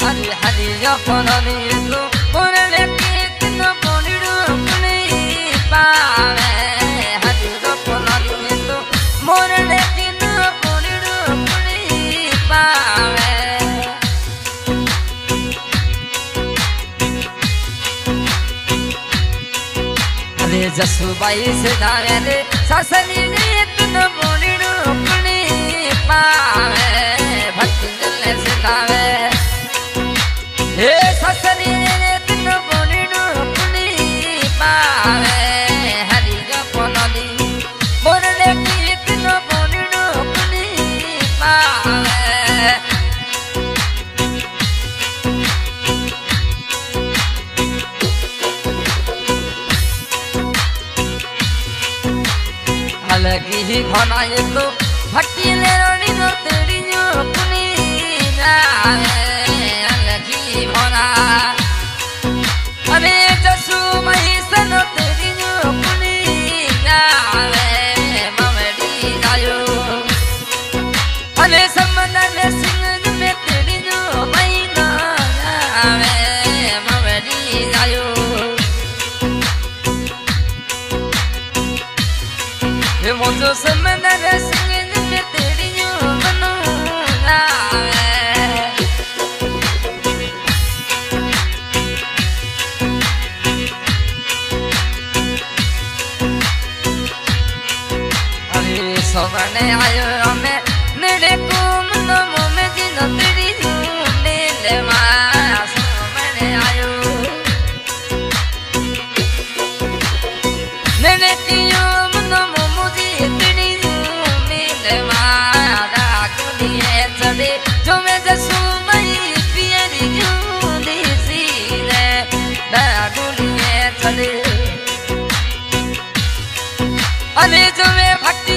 हरी हरी अपनी तो मोरले केत न बोलिड़ो अपनी पावे हरी अपनी तो मोरले केत न बोलिड़ो अपनी पावे अरे जसुबाई से दावे रे सासनी केत न बोलिड़ो अपनी पावे भक्ति जले से दावे हे ससरी रे तिन बोलिड़ो अपनी पावे हरि जपनदी मोरले की तिन बोलिड़ो अपनी पावे अलगी ही भनाए तो भट्टी ले रोनी नो तेरी जो अपनी जावे अरे जसु महिसन तेरी जो अपनी जावे ममड़ी जायो अरे समंदर सिंह में तेरी जो महीना जावे ममड़ी जायो ये मुझे समंदर सिंह में तेरी जो मनो जावे सोमने आयो हमें मेरे को मनो में दिन तेरी झूले ले माया सोमने आयो मेरे कियो मनो मुझे तेरी झूले ले माया डाकुनिए चले जो मैं जसू मई पियरी झूली सी रे डाकुनिए चले अरे जो मैं भक्ति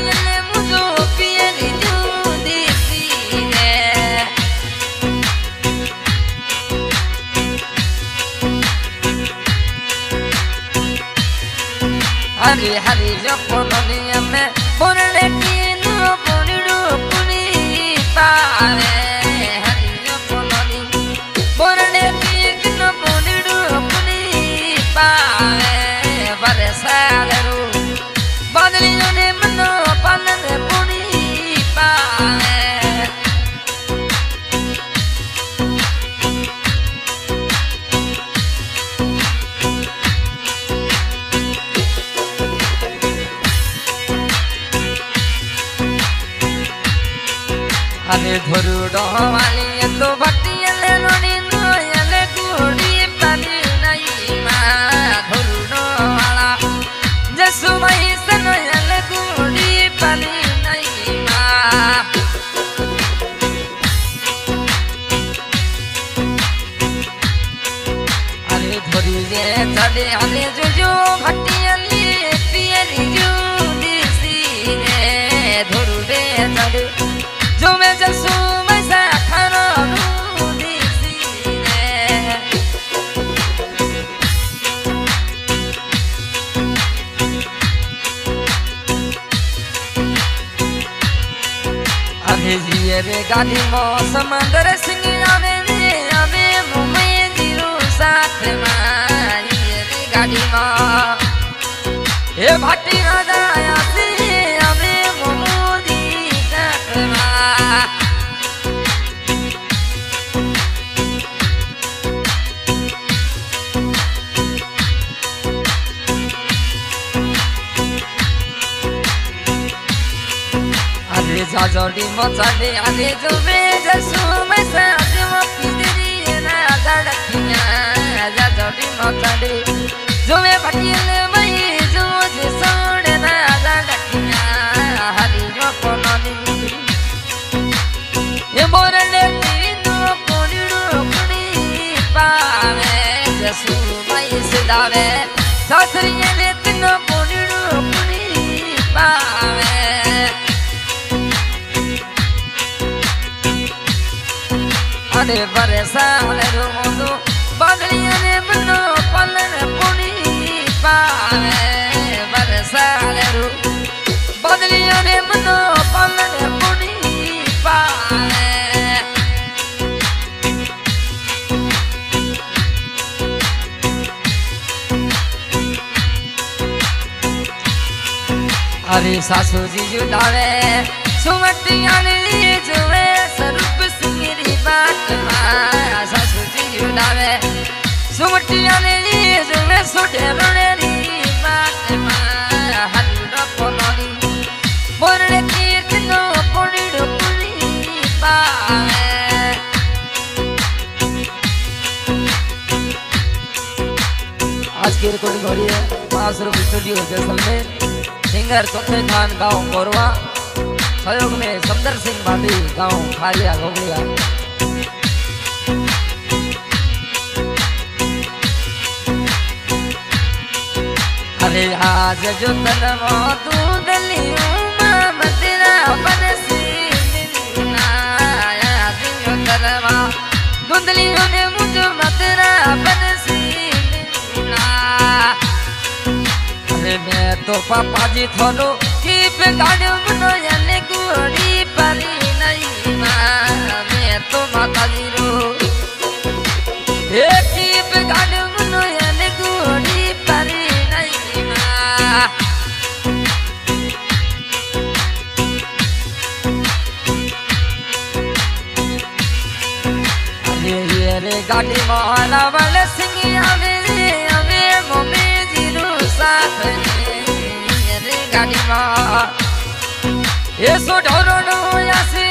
हरी हरी जपननी में बोलने की नो बोलिड़ो अपनी पावे हरी जपननी बोलने की नो बोलिड़ो अपनी पावे बरसालरू बादलियों ने मनो पालन पुनी पावे अरे धरुड़ो वाली तो भक्ति ले रोनी नो ले गुड़ी पानी नहीं मां धरुड़ो वाला जसु मई सन ले गुड़ी पानी नहीं मां अरे धरी जे चढ़े अरे जो भक्ति ले पियरी जो दिसी रे धरुड़े चढ़े जो मैं जसू मैं सा खाना दिसी रे अरे जिये रे गाड़ी मो समंदर सिंह आवे मुंबई दिलो साथ में ये रे गाड़ी मो हे भाटी राजा आसी आवे मोदी साथ में अरे जाजोड़ी मचाले अरे जो जसू मैं साथ में पिदरी ना लड़कियां जाजोड़ी मचाले जो मैं भटियल मई जो जे सोने ना लड़कियां हरी अपनी ये मोरले तीनो बोलिड़ो अपनी पावे जसू मई से दावे सासरी ले तीनो बोलिड़ो अपनी पावे अरे बरसाले रोमो बादलियां ने बनो पलन पुनी पावे बरसाले रो बादलियां ने बनो पलन पुनी पावे अरे सासू जी जुदावे सुमटिया ने जुए स्वरूप सिंगरी बात मां सासू जी जुदावे सुमटिया ने जुए सोटे रोनेरी बात मां हल्ला पोलोनी बोरने कीर्तनो पोड़ीडो पुली पावे आज की रिकॉर्डिंग हो रही है मासरूफ स्टूडियो जैसलमेर सिंगर चौथे खान गांव कोरवा सहयोग में समदर सिंह भाटी गांव खारिया गोगलिया। अरे आज जो तनवा दूध लियो मां तेरा बनसी दिलना आज जो तनवा दूध लियो ने मुझे तेरा बनसी दिलना। मैं तो पापा जी थोनो की पे गाड़ियों मनो याने गुड़ी परी नहीं मां मैं तो माता जी रो एक की पे गाड़ियों मनो याने गुड़ी परी नहीं मां। अरे गाड़ी माला वाले सिंगिया मेरे अबे मम्मी साथ रे गाड़ी मां ये सो ढोरो नो यासी